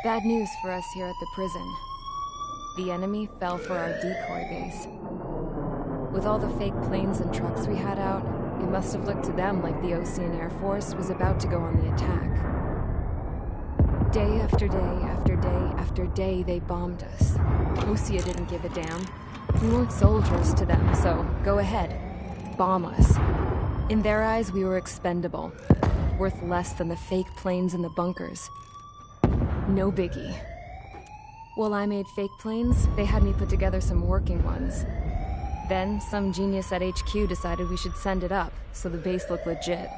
Bad news for us here at the prison. The enemy fell for our decoy base. With all the fake planes and trucks we had out, it must have looked to them like the Ocean Air Force was about to go on the attack. Day after day after day after day, they bombed us. Osea didn't give a damn. We weren't soldiers to them, so go ahead. Bomb us. In their eyes, we were expendable. Worth less than the fake planes in the bunkers. No biggie. While I made fake planes, they had me put together some working ones. Then, some genius at HQ decided we should send it up, so the base looked legit.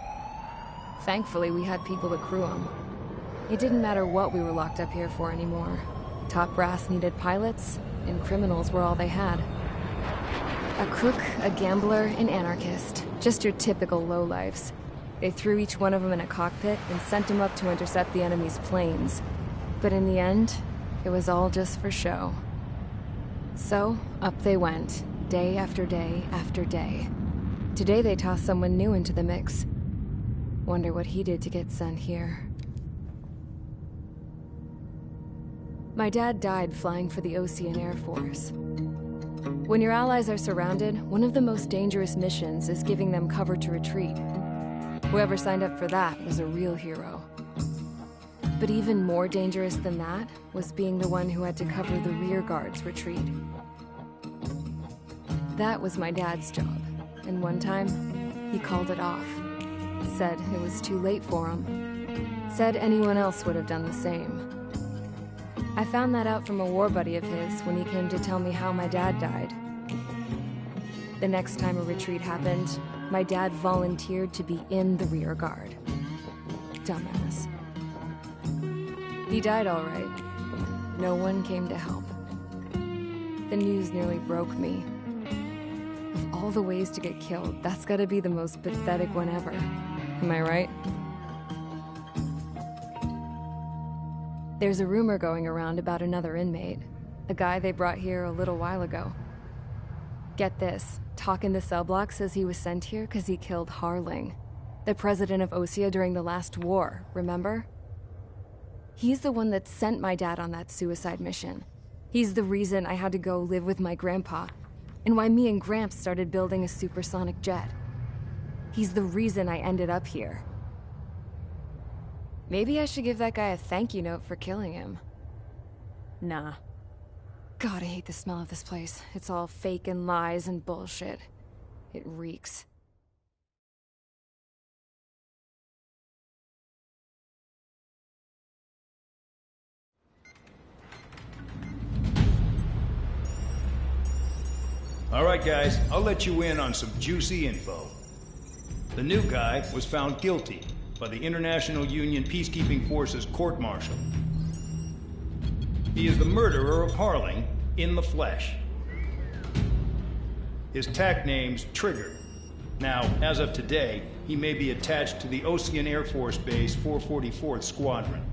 Thankfully, we had people to crew them. It didn't matter what we were locked up here for anymore. Top brass needed pilots, and criminals were all they had. A crook, a gambler, an anarchist. Just your typical lowlifes. They threw each one of them in a cockpit and sent them up to intercept the enemy's planes. But in the end, it was all just for show. So, up they went, day after day after day. Today they tossed someone new into the mix. Wonder what he did to get sent here. My dad died flying for the Ocean Air Force. When your allies are surrounded, one of the most dangerous missions is giving them cover to retreat. Whoever signed up for that was a real hero. But even more dangerous than that was being the one who had to cover the rear guard's retreat. That was my dad's job, and one time, he called it off. Said it was too late for him. Said anyone else would have done the same. I found that out from a war buddy of his when he came to tell me how my dad died. The next time a retreat happened, my dad volunteered to be in the rear guard. Dumbass. He died all right. No one came to help. The news nearly broke me. Of all the ways to get killed, that's gotta be the most pathetic one ever. Am I right? There's a rumor going around about another inmate. A guy they brought here a little while ago. Get this, Talk in the cell block says he was sent here because he killed Harling, the president of Osea during the last war, remember? He's the one that sent my dad on that suicide mission. He's the reason I had to go live with my grandpa, and why me and Gramps started building a supersonic jet. He's the reason I ended up here. Maybe I should give that guy a thank you note for killing him. Nah. God, I hate the smell of this place. It's all fake and lies and bullshit. It reeks. All right, guys, I'll let you in on some juicy info. The new guy was found guilty by the International Union Peacekeeping Forces court-martial. He is the murderer of Harling in the flesh. His tack name's Trigger. Now, as of today, he may be attached to the Ocean Air Force Base 444th Squadron.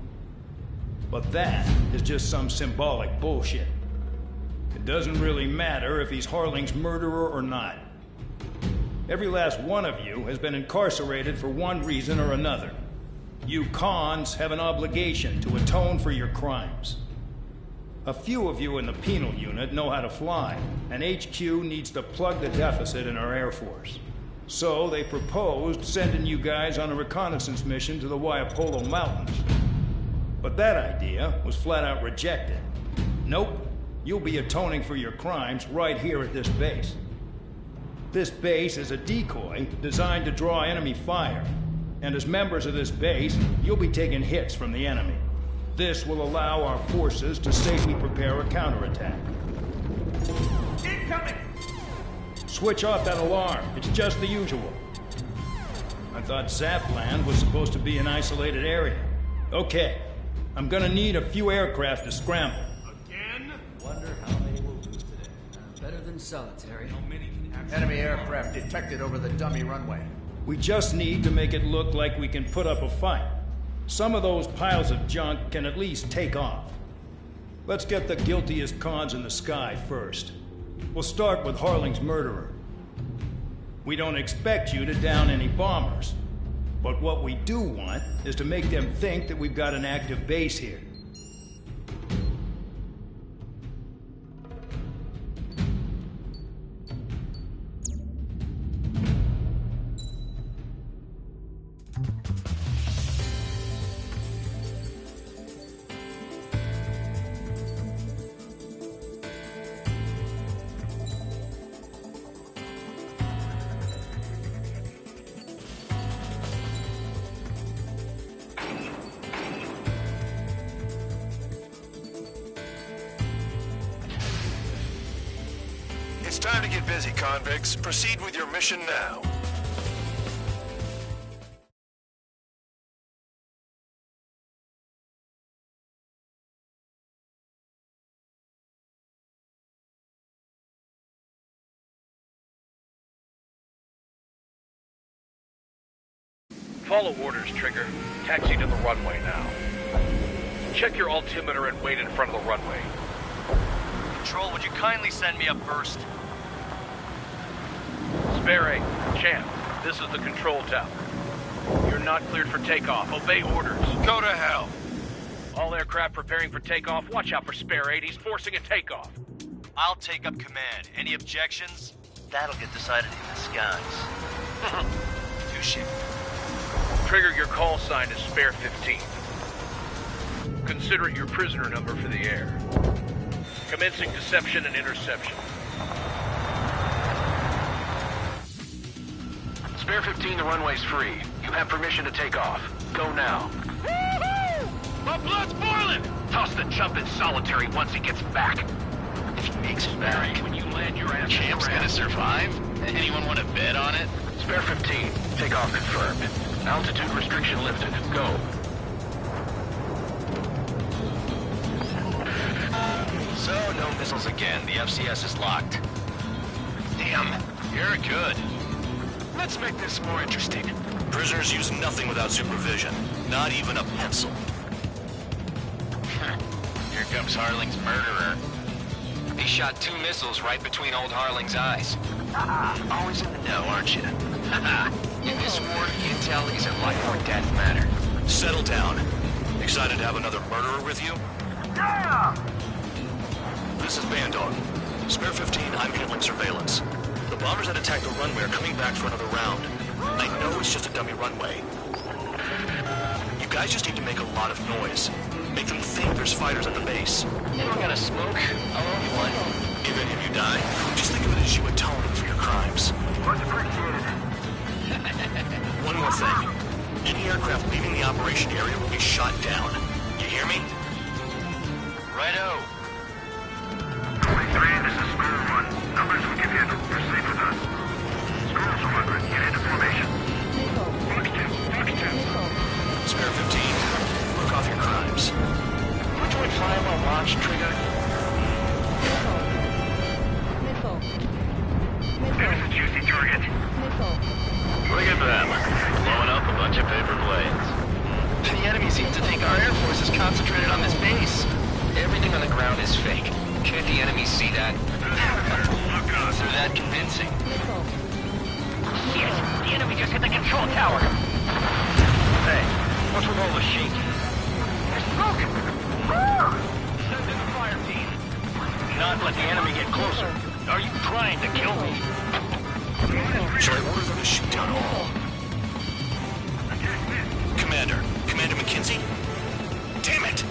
But that is just some symbolic bullshit. It doesn't really matter if he's Harling's murderer or not. Every last one of you has been incarcerated for one reason or another. You cons have an obligation to atone for your crimes. A few of you in the penal unit know how to fly, and HQ needs to plug the deficit in our Air Force. So they proposed sending you guys on a reconnaissance mission to the Waiapolo Mountains. But that idea was flat out rejected. Nope. You'll be atoning for your crimes right here at this base. This base is a decoy designed to draw enemy fire. And as members of this base, you'll be taking hits from the enemy. This will allow our forces to safely prepare a counterattack. Incoming! Switch off that alarm. It's just the usual. I thought Zapland was supposed to be an isolated area. Okay. I'm gonna need a few aircraft to scramble. Again? Wonder how they will lose today. Better than solitary. Enemy aircraft detected over the dummy runway. We just need to make it look like we can put up a fight. Some of those piles of junk can at least take off. Let's get the guiltiest cons in the sky first. We'll start with Harling's murderer. We don't expect you to down any bombers. But what we do want is to make them think that we've got an active base here. It's time to get busy, convicts. Proceed with your mission now. Follow orders, Trigger. Taxi to the runway now. Check your altimeter and wait in front of the runway. Control, would you kindly send me up first? Spare 8, Champ, this is the control tower. You're not cleared for takeoff. Obey orders. Go to hell. All aircraft preparing for takeoff. Watch out for Spare 8. He's forcing a takeoff. I'll take up command. Any objections? That'll get decided in the skies. Touche. Trigger, your call sign is Spare 15. Consider it your prisoner number for the air. Commencing deception and interception. Spare 15, the runway's free. You have permission to take off. Go now. Woohoo! My blood's boiling! Toss the chump in solitary once he gets back. If he makes it back, When you land your ass Champ's gonna survive? Anyone want to bet on it? Spare 15, takeoff confirmed. Altitude restriction lifted. Go. So, no missiles again. The FCS is locked. Damn, you're good. Let's make this more interesting. Prisoners use nothing without supervision. Not even a pencil. Here comes Harling's murderer. He shot 2 missiles right between old Harling's eyes. Always in the know, aren't you? In this war, intel is a life or death matter. Settle down. Excited to have another murderer with you? Yeah! This is Bandog. Spare 15, I'm handling surveillance. The bombers that attacked the runway are coming back for another round. I know it's just a dummy runway. You guys just need to make a lot of noise. Make them think there's fighters at the base. Anyone got a smoke? I'll own you one. If any of you die, just think of it as you atoning for your crimes. Much appreciated. One more thing. Any aircraft leaving the operation area will be shot down. You hear me? Righto. 23, this is Squirrel 1. Numbers we can handle. Proceed with us. Squirrel 200, get into formation. Fox 2. Spare 15, look off your crimes. Which one fly him on launch, Trigger? There's a juicy target. Look at them. Blowing up a bunch of paper planes. The enemy seems to think our air force is concentrated on this base. Everything on the ground is fake. Can't the enemy see that? They're that convincing. Shit, the enemy just hit the control tower. Hey, what's with all the shaking? There's smoke. Send in the fire team. Not let the enemy get closer. Are you trying to kill me? Shall I order them to shoot down all? Commander McKenzie? Damn it!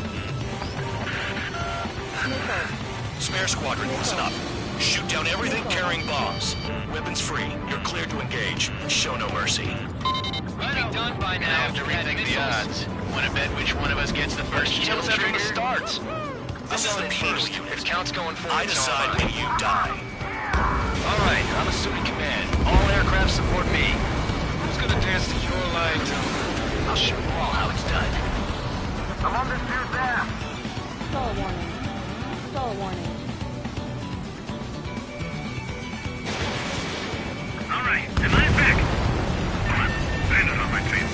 Spare squadron, listen up. Shoot down everything carrying bombs. Weapons free. You're cleared to engage. Show no mercy. Might be done by now. To rethink the odds. Want to bet which one of us gets the first kill after the starts? This is the first unit. If counts going forward, I decide when you die. All right, I'm assuming command. All aircraft support me. Who's gonna dance to your line? I'll show you all how it's done. I'm on this dude there. Stall warning. Stall warning. All right, and I'm back. Come on, landed on my feet.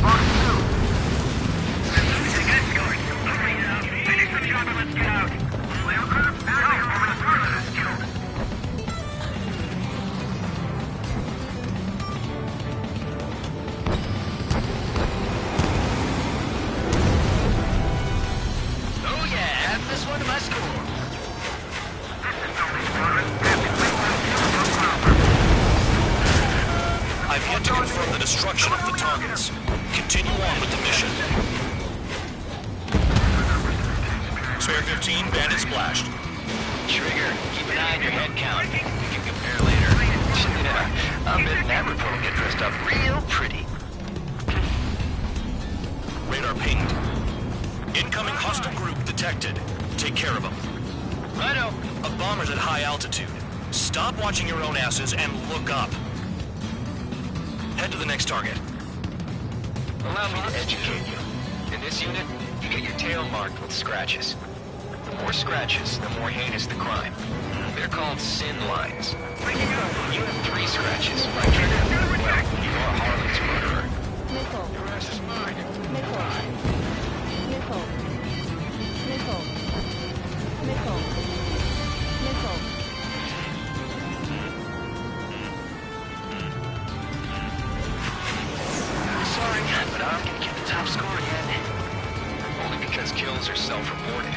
Box 2. Everything is going. Hurry now. Finish the job and let's get out. All aircraft, out of here. I'm gonna this killed. Oh yeah, add this one to my score. I've yet to confirm the destruction of the targets. Continue on with the mission. Spare 15, bandit splashed. Trigger, keep an eye on your head count. We can compare later. Yeah, I'm betting that report will get dressed up real pretty. Radar pinged. Incoming hostile group detected. Take care of them. Righto. A bomber's at high altitude. Stop watching your own asses and look up. Head to the next target. Allow me to educate you. In this unit, you get your tail marked with scratches. The more scratches, the more heinous the crime. They're called sin lines. You have 3 scratches, right, Trigger? Well, you're Harlan's murderer. Missile. Your ass is mine. Missile. Missile. Missile. Missile. Missile. Sorry, but I'm gonna get the top score again. Only because kills are self-reported.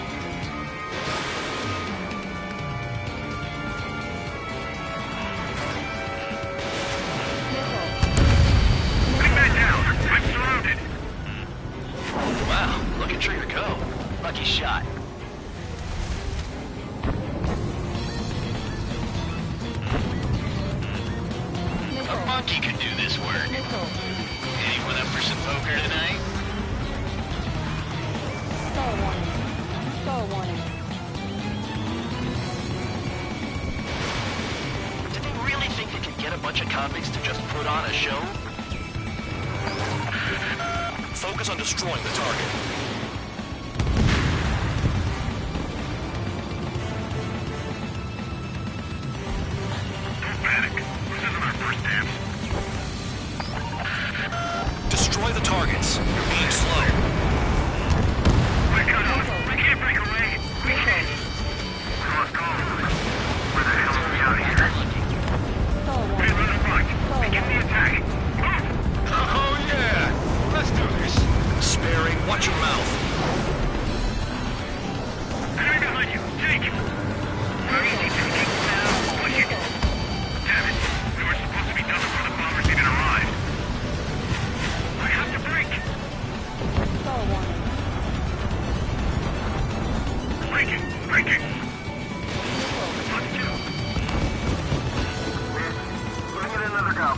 Bring that down. I'm surrounded. Wow, look at Trigger go. Lucky shot. A monkey could do this work. Missile. Anyone up for some poker tonight? Stall warning. Stall warning. Did they really think they could get a bunch of convicts to just put on a show? Focus on destroying the target. Don't panic. This isn't our first dance. Destroy the targets. You're being slow. We're cut off. We can't break away. We can't. We lost all of them. Where the hell are we out here? Stall Hey, warning. run front. Begin the attack. Move! Oh yeah! Let's do this. Sparing, watch your mouth. Enemy behind you. Take! Where is he taking? Push it. Damn it. We were supposed to be done before the bombers even arrived. I have to break. Stall warning. Breaking. Breaking. Missile. Box 2. We're giving it another go.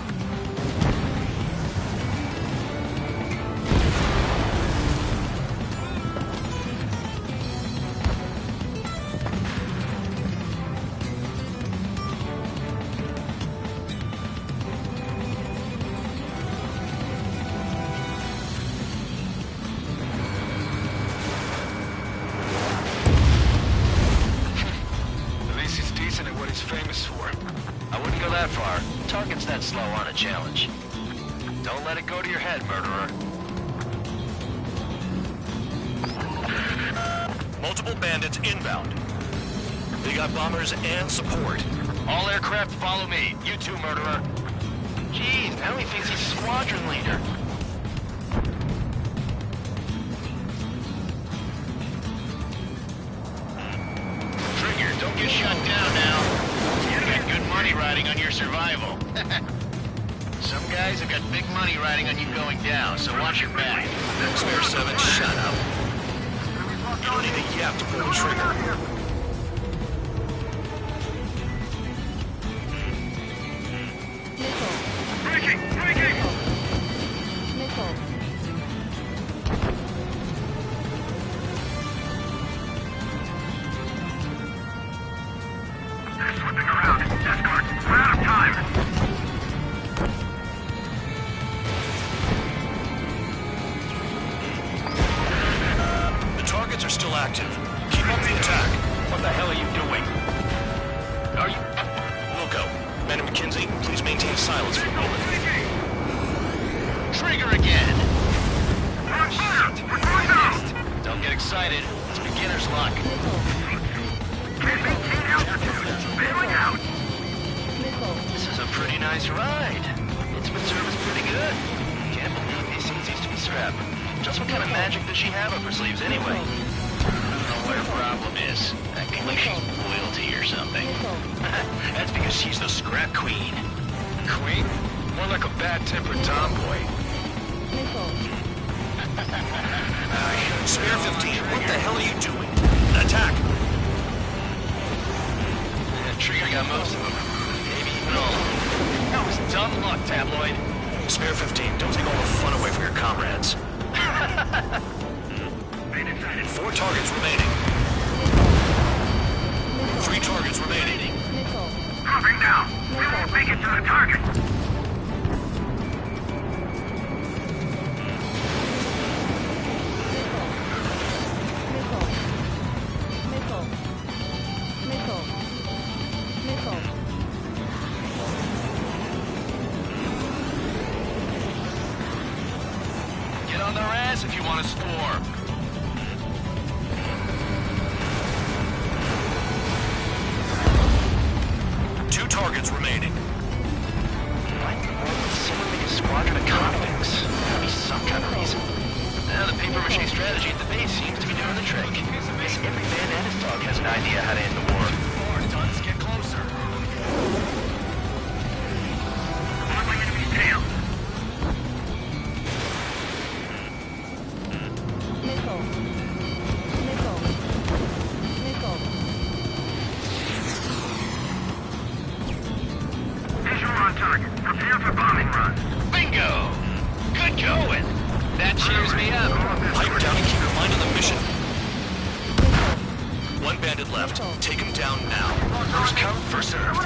At least he's decent at what he's famous for. I wouldn't go that far. Target's that slow on a challenge. Don't let it go to your head, murderer. Multiple bandits inbound. They got bombers and support. All aircraft follow me. You too, murderer. Jeez, now he thinks he's squadron leader. Trigger, don't get shut down now. You've got good money riding on your survival. Some guys have got big money riding on you going down, so watch your back. Spare 7, shut up. don't need a yap to pull the trigger. Breaking! Breaking! They're slipping around. Escort, we're out of time. The targets are still active. Keep up the attack. What the hell are you doing? Are you... Wilco, Madam McKenzie, please maintain silence for a moment. Trigger again! We're on fire! We're going down! Don't get excited. It's beginner's luck. Can't maintain altitude. Bailing out. This is a pretty nice ride. Instrument service pretty good. Can't believe these things used to be scrap. Just what kind of magic does she have up her sleeves anyway? I don't know what her problem is. Acting like she's royalty or something. That's because she's the scrap queen. Queen? More like a bad-tempered tomboy. Spare 15, what the hell are you doing? Attack! Trigger got most of them. Maybe even all of them. That was dumb luck, Tabloid. Spare 15, don't take all the fun away from your comrades. 4 targets remaining. 3 targets remaining. Dropping down. We won't make it to the target. Get on their ass if you want to score. Two targets remaining. Why in the world would someone make a squadron of convicts? Gotta be some kind of reason. Now the paper-mache strategy at the base seems to be doing the trick. Guess every man and his dog has an idea how to end the war. More tons, get closer. On my enemy's tail. Visual on target. Prepare for bombing run. Bingo! Good going! That cheers me up. Pipe down and keep your mind on the mission. 1 bandit left. Take him down now. First come, first served.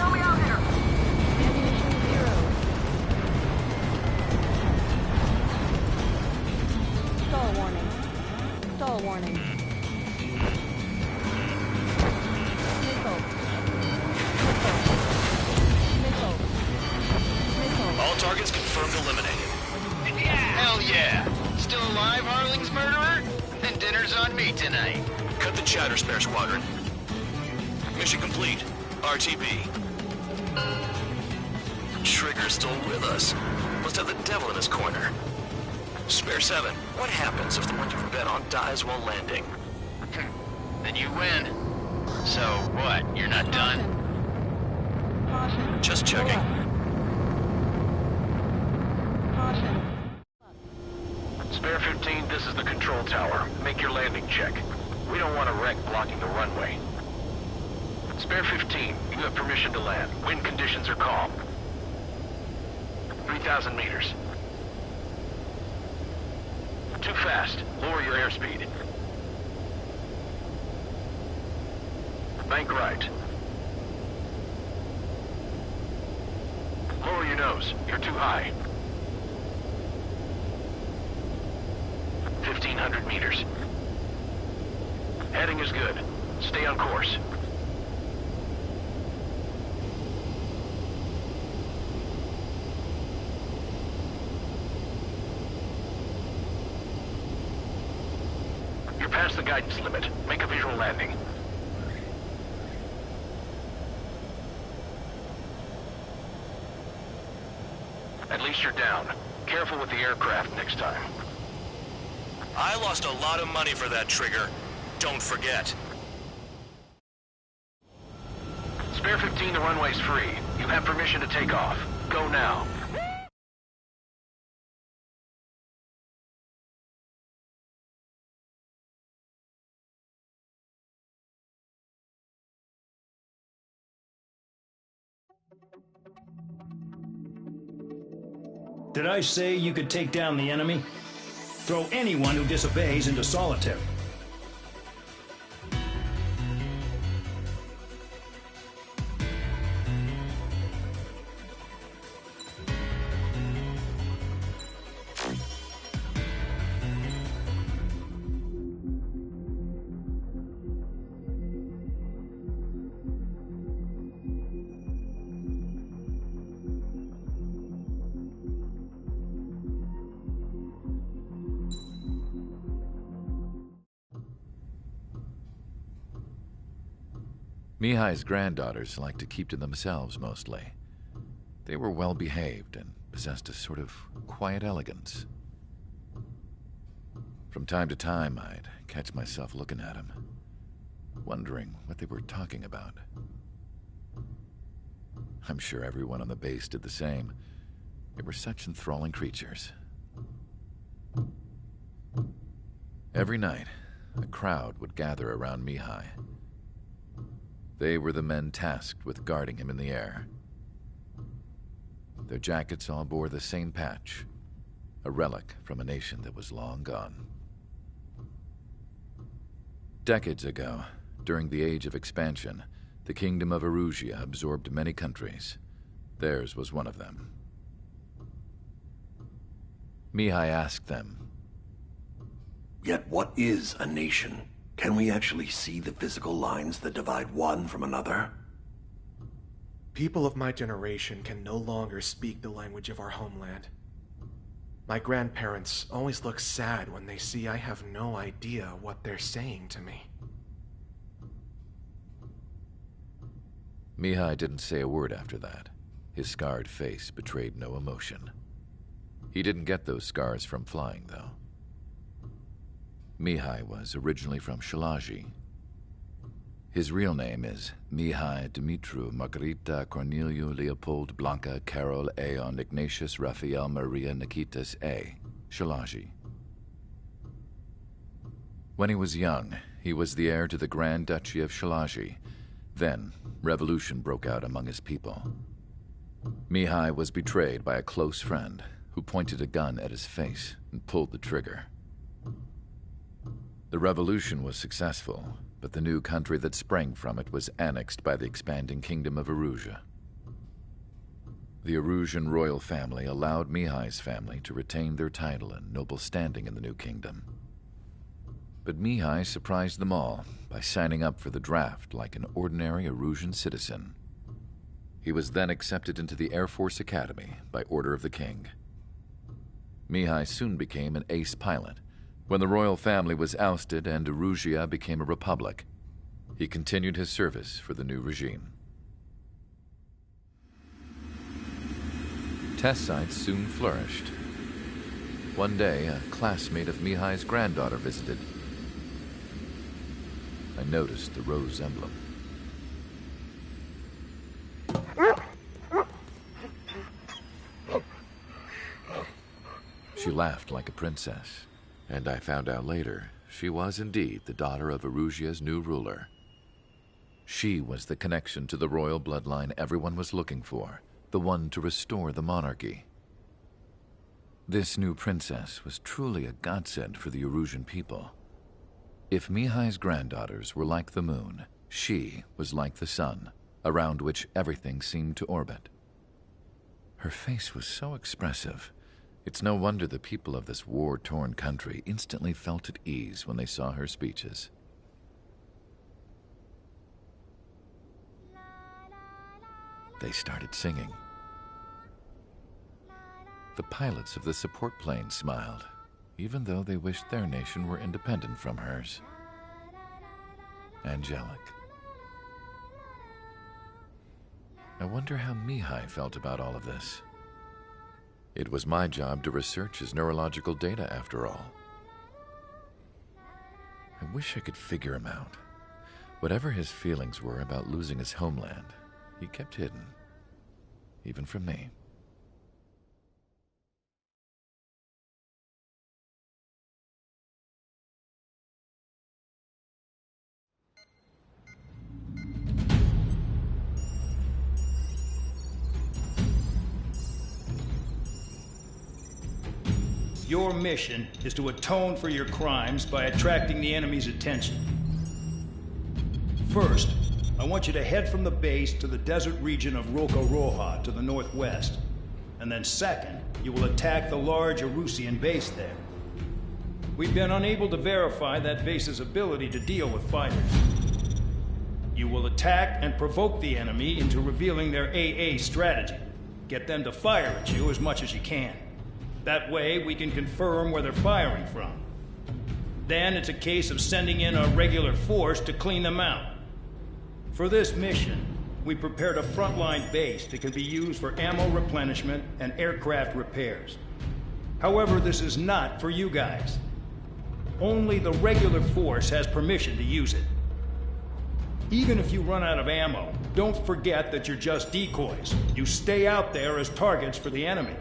Stall warning. Stall warning. All targets confirmed eliminated. Hell yeah! Still alive, Harling's murderer? Then dinner's on me tonight. Cut the chatter, Spare Squadron. Mission complete. RTB. Trigger's still with us. Must have the devil in his corner. Spare 7, what happens if the one you've bet on dies while landing? Then you win. So, what? You're not done? Caution. Just checking. Caution. Spare 15, this is the control tower. Make your landing check. We don't want a wreck blocking the runway. Spare 15, you have permission to land. Wind conditions are calm. 3,000 meters. Too fast. Lower your airspeed. Bank right. Lower your nose. You're too high. 1,500 meters. Heading is good. Stay on course. You're past the guidance limit. Make a visual landing. At least you're down. Careful with the aircraft next time. I lost a lot of money for that trigger. Don't forget. Spare 15, the runway's free. You have permission to take off. Go now. Did I say you could take down the enemy? Throw anyone who disobeys into solitary. Mihai's granddaughters liked to keep to themselves mostly. They were well behaved and possessed a sort of quiet elegance. From time to time, I'd catch myself looking at them, wondering what they were talking about. I'm sure everyone on the base did the same. They were such enthralling creatures. Every night, a crowd would gather around Mihai. They were the men tasked with guarding him in the air. Their jackets all bore the same patch, a relic from a nation that was long gone. Decades ago, during the Age of Expansion, the Kingdom of Erusia absorbed many countries. Theirs was one of them. Mihai asked them, "Yet what is a nation? Can we actually see the physical lines that divide one from another?" People of my generation can no longer speak the language of our homeland. My grandparents always look sad when they see I have no idea what they're saying to me. Mihai didn't say a word after that. His scarred face betrayed no emotion. He didn't get those scars from flying, though. Mihai was originally from Shalaji. His real name is Mihai Dumitru Margarita Corneliu Leopold Blanca Carol Aeon Ignatius Raphael Maria Nikitas A. Shalaji. When he was young, he was the heir to the Grand Duchy of Shalaji. Then, revolution broke out among his people. Mihai was betrayed by a close friend who pointed a gun at his face and pulled the trigger. The revolution was successful, but the new country that sprang from it was annexed by the expanding Kingdom of Erusia. The Erusian royal family allowed Mihai's family to retain their title and noble standing in the new kingdom. But Mihai surprised them all by signing up for the draft like an ordinary Erusian citizen. He was then accepted into the Air Force Academy by order of the king. Mihai soon became an ace pilot. When the royal family was ousted and Erusia became a republic, he continued his service for the new regime. Test sites soon flourished. One day, a classmate of Mihai's granddaughter visited. I noticed the rose emblem. She laughed like a princess. And I found out later, she was indeed the daughter of Erusia's new ruler. She was the connection to the royal bloodline everyone was looking for, the one to restore the monarchy. This new princess was truly a godsend for the Erusian people. If Mihai's granddaughters were like the moon, she was like the sun, around which everything seemed to orbit. Her face was so expressive. It's no wonder the people of this war-torn country instantly felt at ease when they saw her speeches. They started singing. The pilots of the support plane smiled, even though they wished their nation were independent from hers. Angelic. I wonder how Mihai felt about all of this. It was my job to research his neurological data, after all. I wish I could figure him out. Whatever his feelings were about losing his homeland, he kept hidden, even from me. Your mission is to atone for your crimes by attracting the enemy's attention. First, I want you to head from the base to the desert region of Roca-Roja to the northwest. And then second, you will attack the large Erusian base there. We've been unable to verify that base's ability to deal with fighters. You will attack and provoke the enemy into revealing their AA strategy. Get them to fire at you as much as you can. That way, we can confirm where they're firing from. Then it's a case of sending in a regular force to clean them out. For this mission, we prepared a frontline base that can be used for ammo replenishment and aircraft repairs. However, this is not for you guys. Only the regular force has permission to use it. Even if you run out of ammo, don't forget that you're just decoys. You stay out there as targets for the enemy.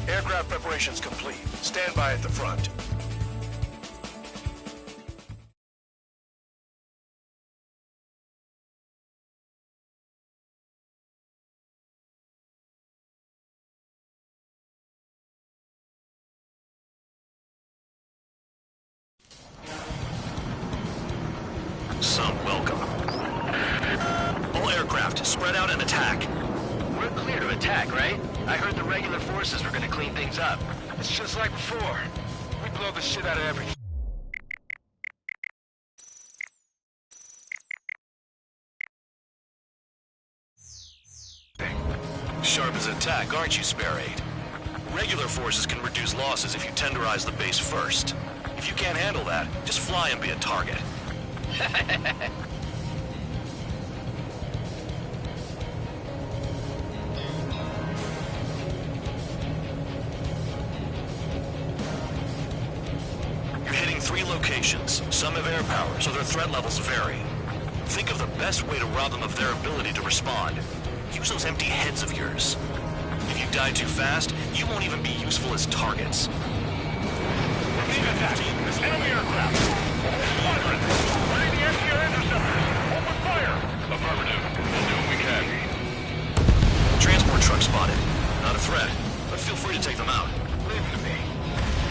Aircraft preparations complete. Stand by at the front. Some welcome. All aircraft, spread out and attack. We're clear to attack, right? I heard the regular forces were gonna clean things up. It's just like before. We blow the shit out of everything. Sharp as attack, aren't you, Spare 8? Regular forces can reduce losses if you tenderize the base first. If you can't handle that, just fly and be a target. You're hitting 3 locations. Some have air power, so their threat levels vary. Think of the best way to rob them of their ability to respond. Use those empty heads of yours. If you die too fast, you won't even be useful as targets. Team attack! There's enemy aircraft! Affirmative. We'll do what we can. Transport truck spotted. Not a threat, but feel free to take them out. Leave it to me.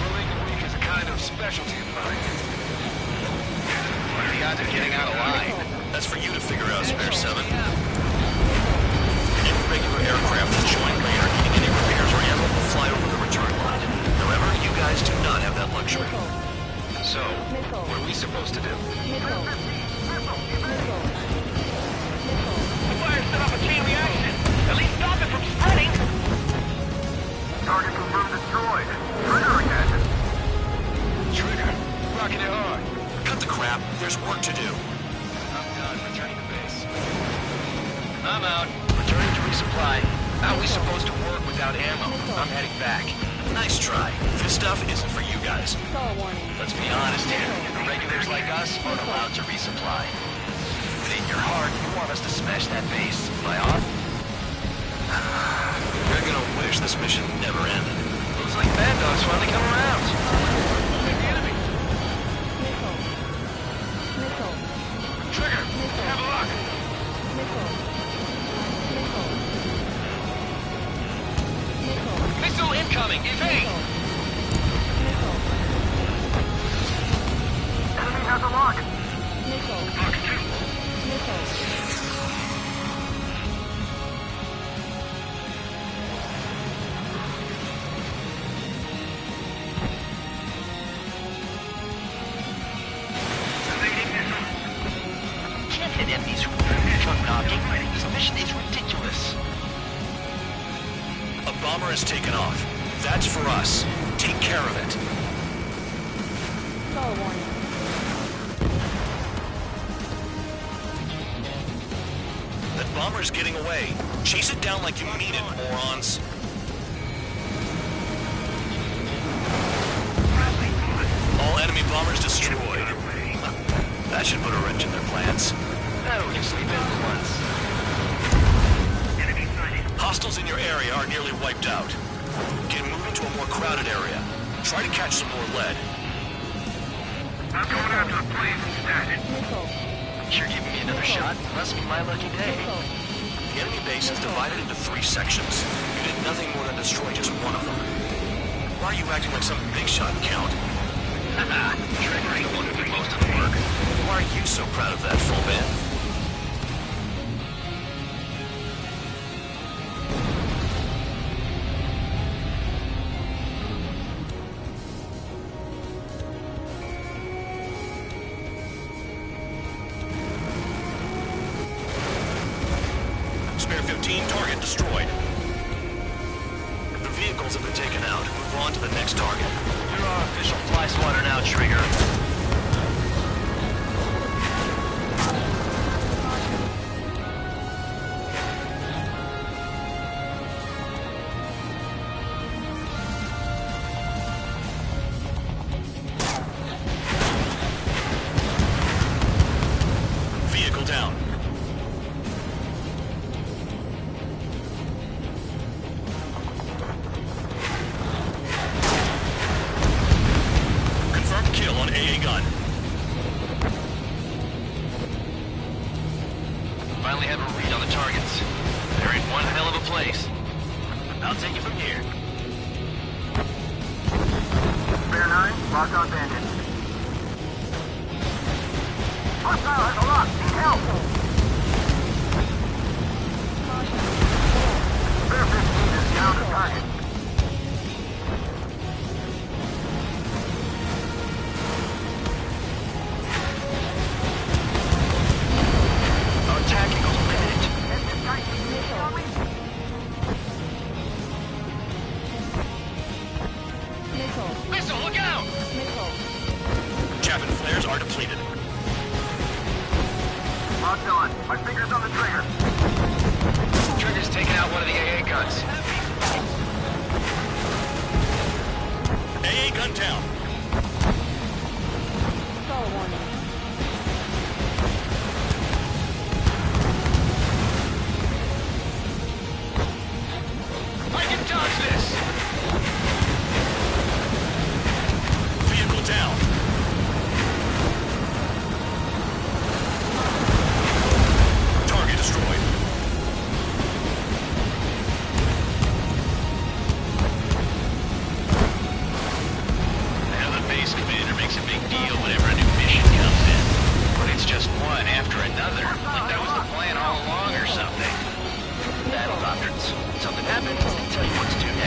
Rolling weak is a kind of specialty of mine. What are the odds of getting out alive? That's for you to figure out, Spare 7. Irregular aircraft that join later needing any repairs or ammo will fly over the return line. However, you guys do not have that luxury. So, what are we supposed to do? Missile. The fire set off a chain reaction. At least stop it from spreading. Target confirmed destroyed. Trigger again. Trigger. Rocking it hard. Cut the crap. There's work to do. I'm done. Returning to base. I'm out. Returning to resupply. How are we supposed to work without ammo? I'm heading back. Nice try. This stuff isn't for you guys. Star warning. Let's be honest here. The regulars like us aren't allowed to resupply. But in your heart, you want us to smash that base. Am I off? You're gonna wish this mission never ended. Looks like Bad Dog's finally come around. Take the enemy. Missile. Missile. Trigger. Have a look. Missile. Missile. Missile. Missile incoming. Evade. Missile. Enemy has a lock. Missile. Lock 2. Missile. Evading missile. Can't hit enemies who truck knocking. This mission is ridiculous. A bomber has taken off. That's for us. Take care of it. Star warning. That bomber's getting away. Chase it down like you mean it, morons. All enemy bombers destroyed. That should put a wrench in their plans. Now we can sleep in for once. Enemy sighted. Hostiles in your area are nearly wiped out. Get moving to a more crowded area. Try to catch some more lead. I'm going after the planes instead. Missile. You're giving me another shot? Must be my lucky day. Missile. The enemy base is divided into 3 sections. You did nothing more than destroy just one of them. Why are you acting like some big shot, Count? Haha, Trigger ain't the one who did most of the work. Why are you so proud of that, full man? Spare 15, target destroyed. The vehicles have been taken out. Move on to the next target. You're our official fly swatter now, Trigger. Vehicle down. Confirmed kill on AA gun. Finally have a read on the targets. They're in one hell of a place. I'll take it from here. Bear 9, lock on bandit. Hostile has a lock. Need help. Bear 15 is down to target. Our tactical's limited. Missile. Missile, look out! Missile. Chaff and flares are depleted. Locked on. My finger's on the trigger. Trigger's taking out one of the AA guns. AA gun down. Star warning. I can dodge this! Vehicle down.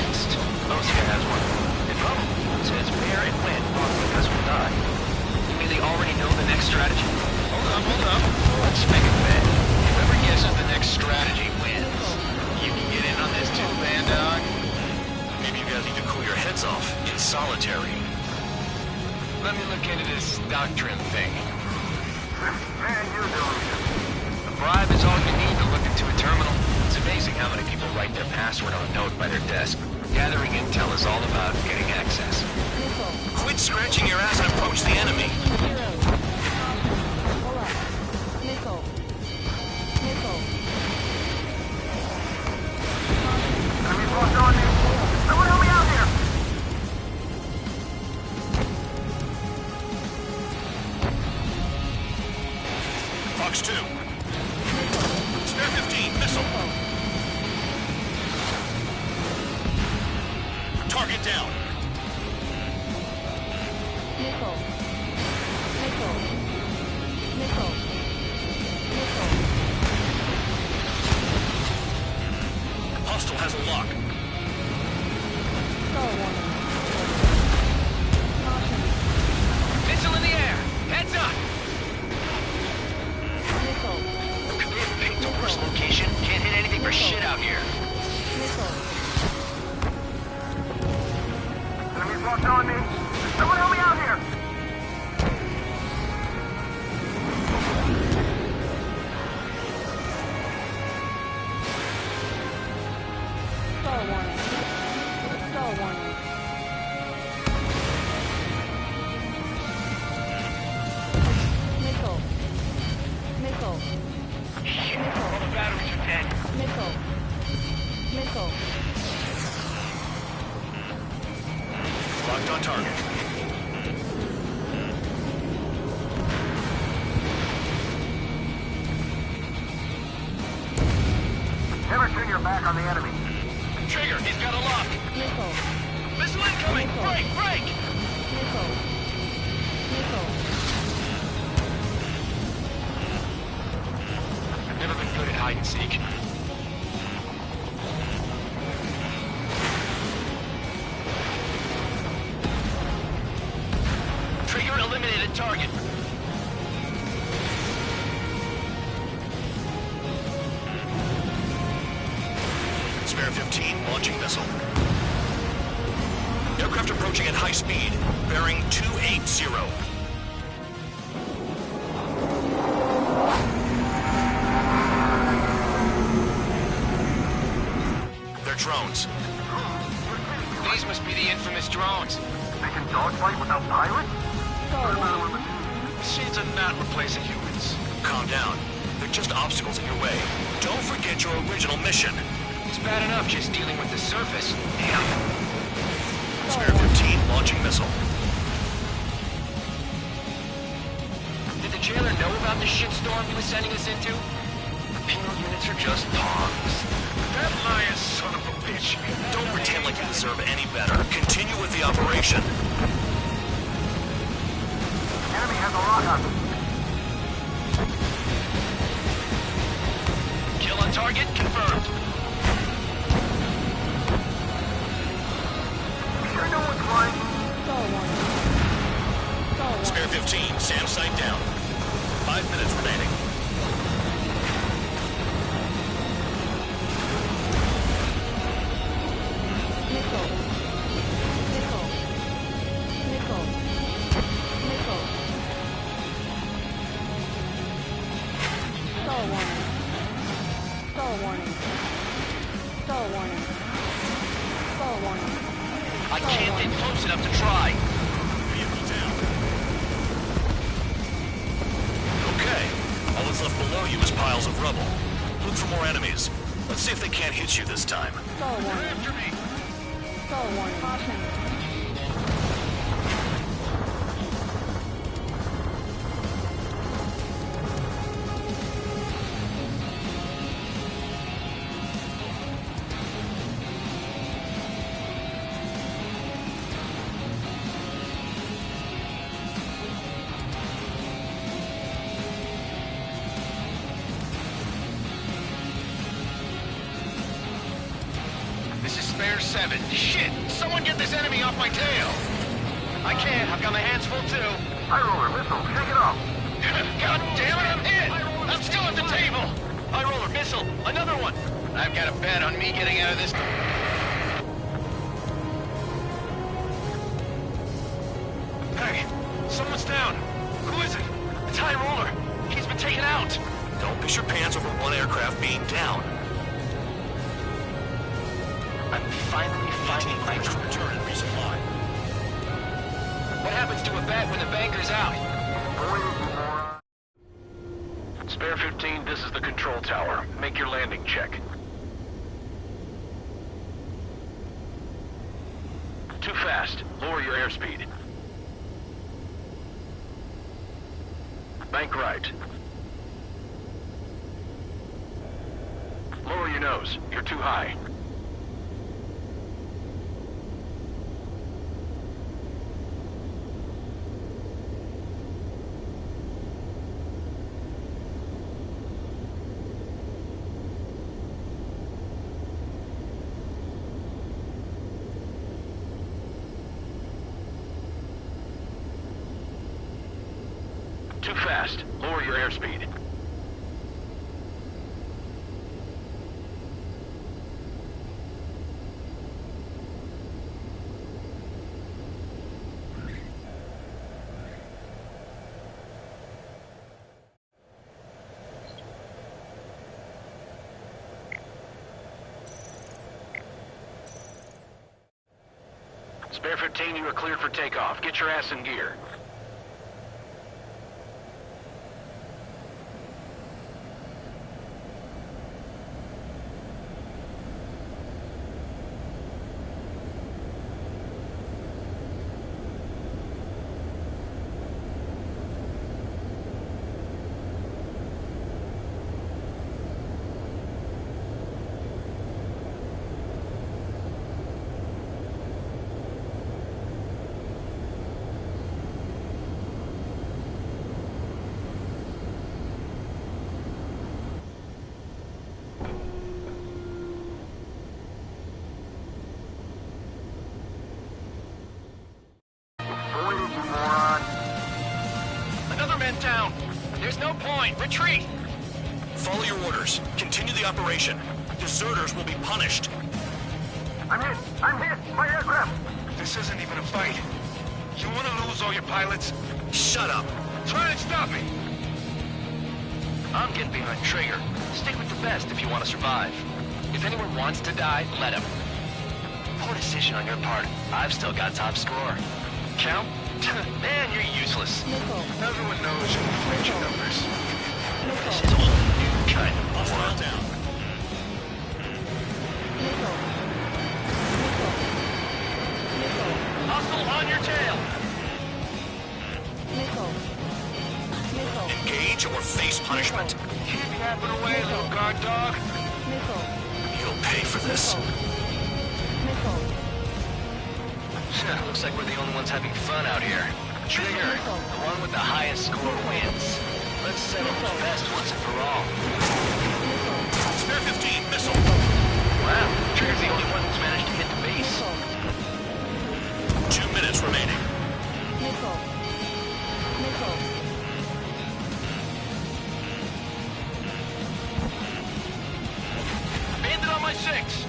next? Oscar has one. It probably says where and when Bombing will die. You mean they already know the next strategy? Hold up. Let's make a bet. Whoever guesses the next strategy wins. You can get in on this too, Bandog. Maybe you guys need to cool your heads off in solitary. Let me look into this doctrine thing. A bribe is all you need to look into a terminal. It's amazing how many people write their password on a note by their desk. Gathering intel is all about getting access. Quit scratching your ass and approach the enemy. Missile. Missile. Enemy's locked on me. Someone help me out here! Fox 2. Spare 15, missile. Target down. Missile. Missile. Missile. Missile. Hostile has a lock. Star warning. Missile in the air! Heads up! Missile. Could we have picked a worse location? Can't hit anything for shit out here. Missile. Enemy's locked on me. Someone help me out here! Star warning. Star warning. Missile. Missile. Shit, all the batteries are dead. Missile. Missile. Locked on target. Never turn your back on the enemy. Trigger, he's got a lock. Missile. Missile incoming! Missile. Break! Break! Missile. Missile. I've never been good at hide and seek. Trigger eliminated target. Spare 15, launching missile. Aircraft approaching at high speed, bearing 280. They're drones. These must be the infamous drones. They can dogfight without pilots? Machines are not replacing humans. Calm down. They're just obstacles in your way. Don't forget your original mission. It's bad enough just dealing with the surface. Damn. Spare 15, launching missile. Did the jailer know about the shitstorm he was sending us into? The penal units are just pawns. That liar son of a bitch. Don't pretend like you deserve any better. Continue with the operation. Enemy has a lock on me. Kill on target confirmed. Sure no one's flying. Star warning. Star warning. Spare 15, SAM site down. 5 minutes remaining. Missile. Missile. Missile. Missile. Star warning. Star warning. Star warning. Star warning. I can't get close enough to try. Vehicle down. Okay. All that's left below you is piles of rubble. Look for more enemies. Let's see if they can't hit you this time. Star warning. After me! Star warning. Caution. This is Spare 7. Shit! Someone get this enemy off my tail! I can't. I've got my hands full too. High roller, missile, shake it off. God damn it, I'm hit! I'm still at the table! High roller, missile, another one! I've got a bet on me getting out of this... Hey, someone's down. Who is it? It's High roller. He's been taken out. Don't piss your pants over one aircraft being down. I'm finally finding my to return and resupply. What happens to a bet when the banker's out? Spare 15, this is the control tower. Make your landing check. Too fast. Lower your airspeed. Bank right. Lower your nose. You're too high. Too fast. Lower your airspeed. Spare 15, you are cleared for takeoff. Get your ass in gear. Down. There's no point. Retreat. Follow your orders. Continue the operation. Deserters will be punished. I'm hit. I'm hit. My aircraft. This isn't even a fight. You want to lose all your pilots? Shut up. Try and stop me. I'm getting behind Traeger. Stick with the best if you want to survive. If anyone wants to die, let him. Poor decision on your part. I've still got top score. Count? Man, you're useless. Everyone knows you inflate your numbers. This is a new kind of Hostile down. Hostile on your tail. Engage or face punishment. Keep yapping away, little guard dog. You'll pay for this. Looks like we're the only ones having fun out here. Trigger, the one with the highest score wins. Let's settle who's best once and for all. Spare 15, missile. Wow, Trigger's the only one who's managed to hit the base. 2 minutes remaining. Bandit on my 6.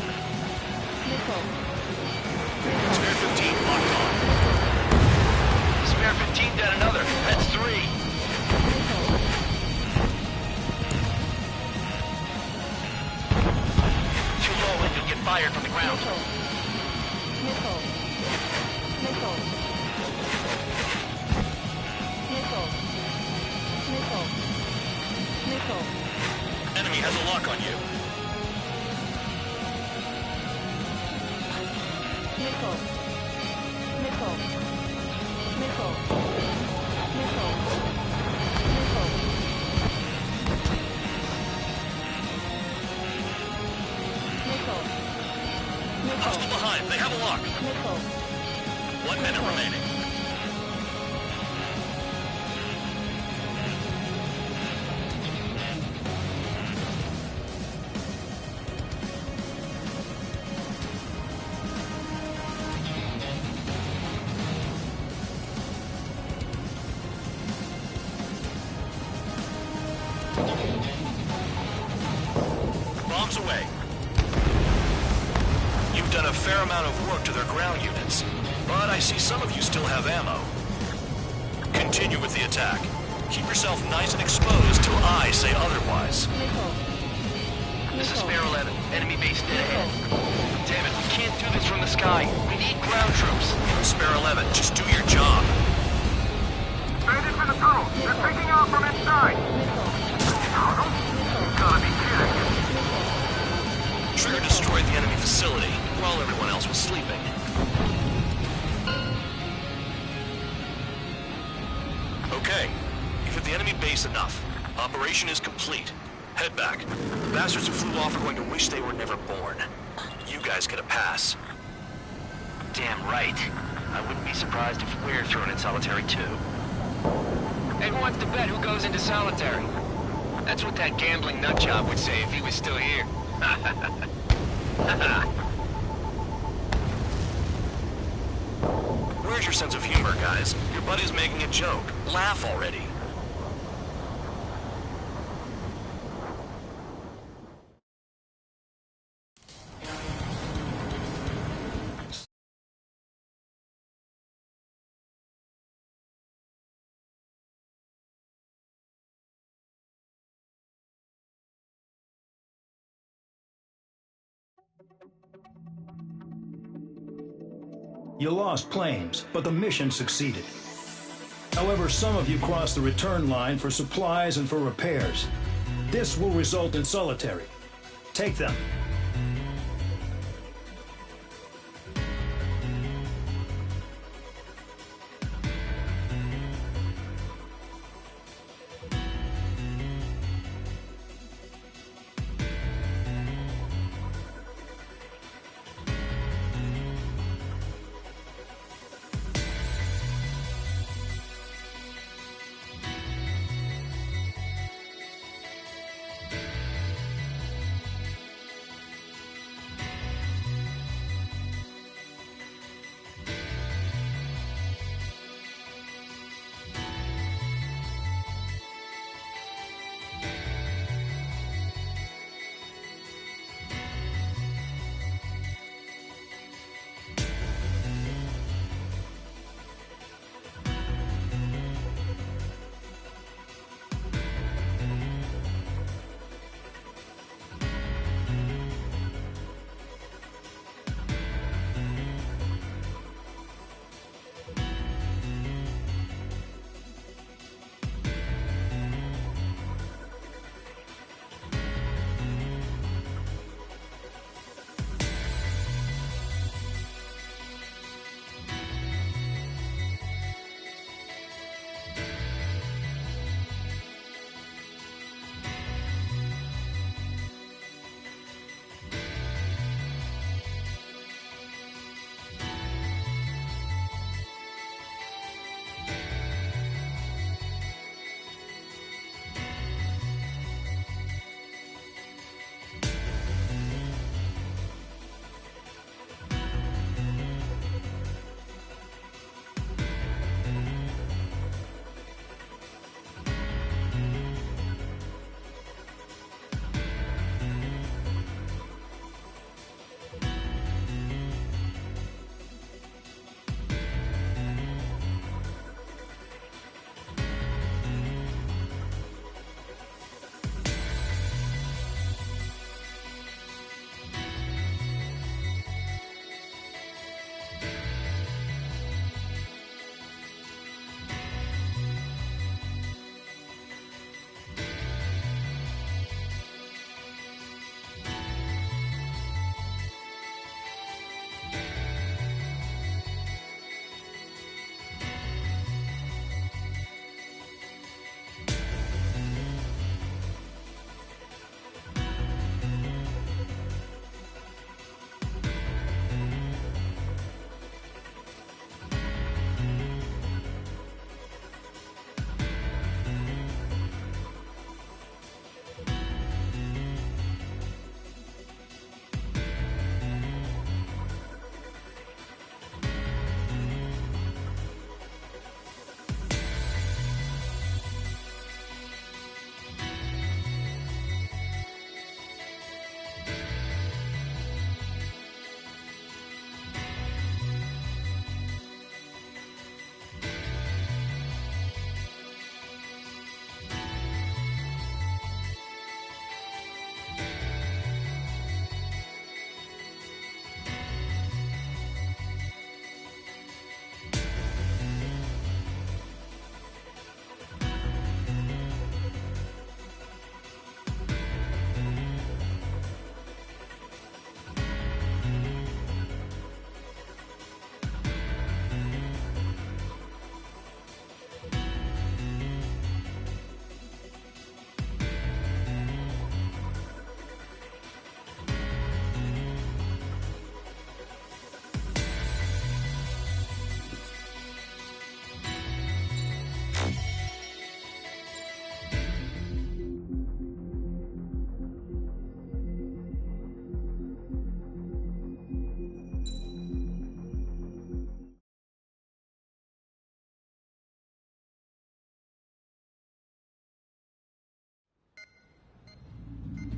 Spare 15 locked on. Spare 15 down another. That's 3. Too low and you'll get fired from the ground. Enemy has a lock on you. Hostile behind. They have a lock. 1 minute remaining. away. You've done a fair amount of work to their ground units, but I see some of you still have ammo. Continue with the attack. Keep yourself nice and exposed till I say otherwise. This is Spare 11. Enemy base dead ahead. Damn it, we can't do this from the sky. We need ground troops. Spare 11, just do your job. Bandits in the tunnel. They're taking off from inside. Tunnel? You gotta be kidding. Trigger destroyed the enemy facility while everyone else was sleeping. Okay, you've hit the enemy base enough. Operation is complete. Head back. The bastards who flew off are going to wish they were never born. You guys get a pass. Damn right. I wouldn't be surprised if we're thrown in solitary too. Hey, who wants to bet who goes into solitary? That's what that gambling nutjob would say if he was still here. Where's your sense of humor, guys? Your buddy's making a joke. Laugh already. You lost planes, but the mission succeeded. However, some of you crossed the return line for supplies and for repairs. This will result in solitary. Take them.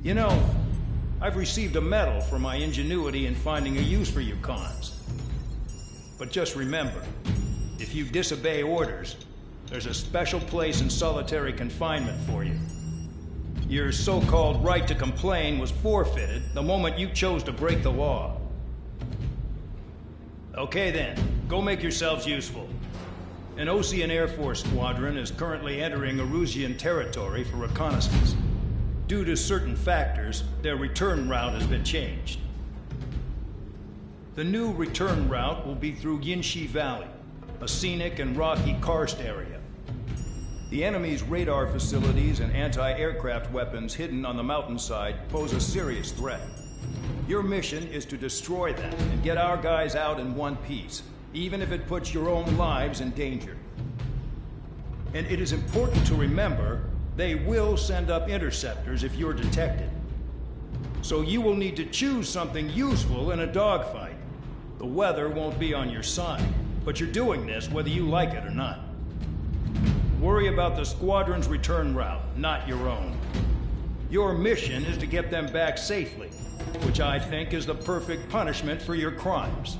You know, I've received a medal for my ingenuity in finding a use for you cons. But just remember, if you disobey orders, there's a special place in solitary confinement for you. Your so-called right to complain was forfeited the moment you chose to break the law. Okay then, go make yourselves useful. An Osean Air Force squadron is currently entering Erusian territory for reconnaissance. Due to certain factors, their return route has been changed. The new return route will be through Yinshi Valley, a scenic and rocky karst area. The enemy's radar facilities and anti-aircraft weapons hidden on the mountainside pose a serious threat. Your mission is to destroy them and get our guys out in one piece, even if it puts your own lives in danger. And it is important to remember, they will send up interceptors if you're detected. So you will need to choose something useful in a dogfight. The weather won't be on your side, but you're doing this whether you like it or not. Worry about the squadron's return route, not your own. Your mission is to get them back safely, which I think is the perfect punishment for your crimes.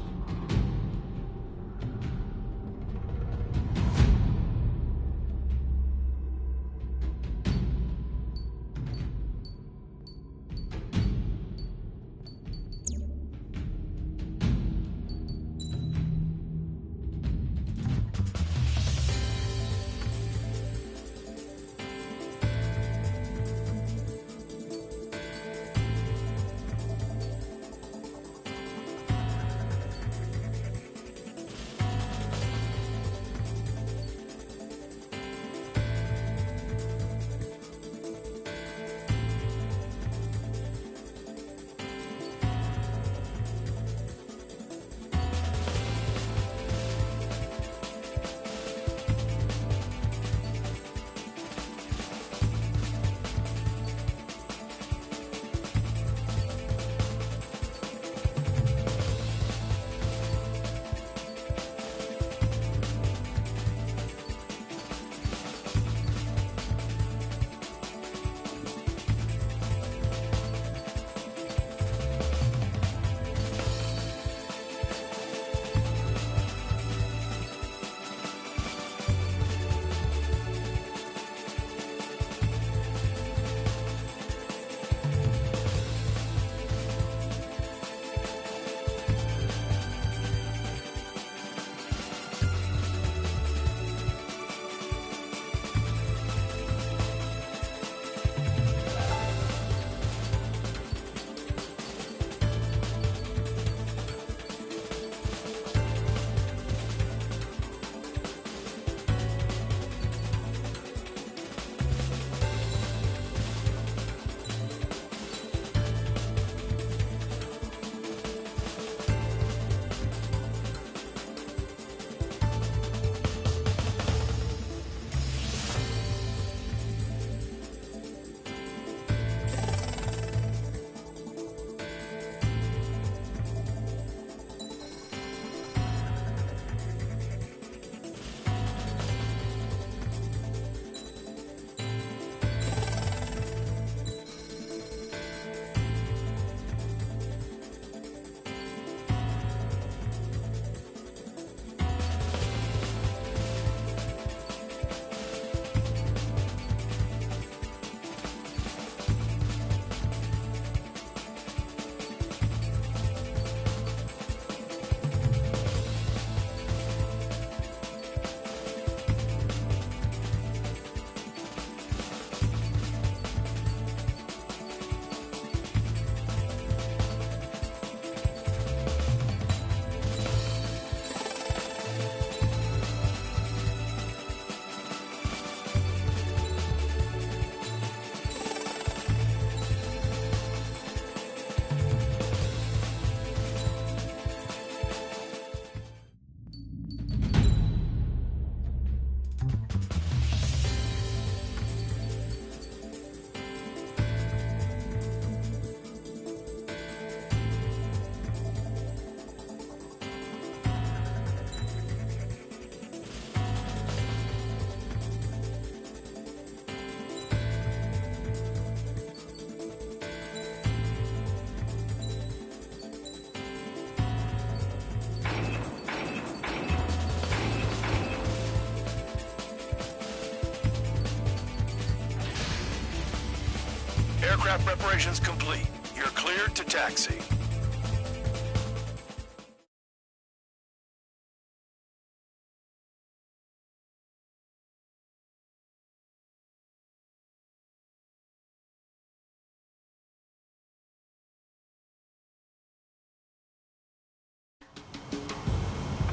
Aircraft preparations complete. You're cleared to taxi.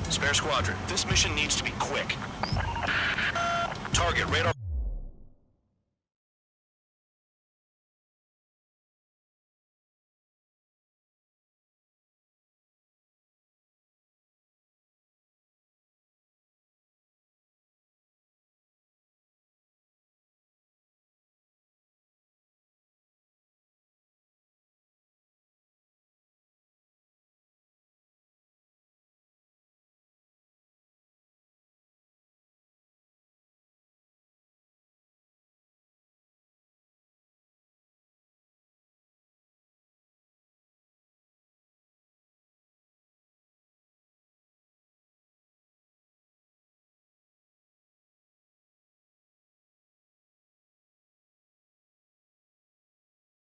Spare Squadron, this mission needs to be quick. Target radar.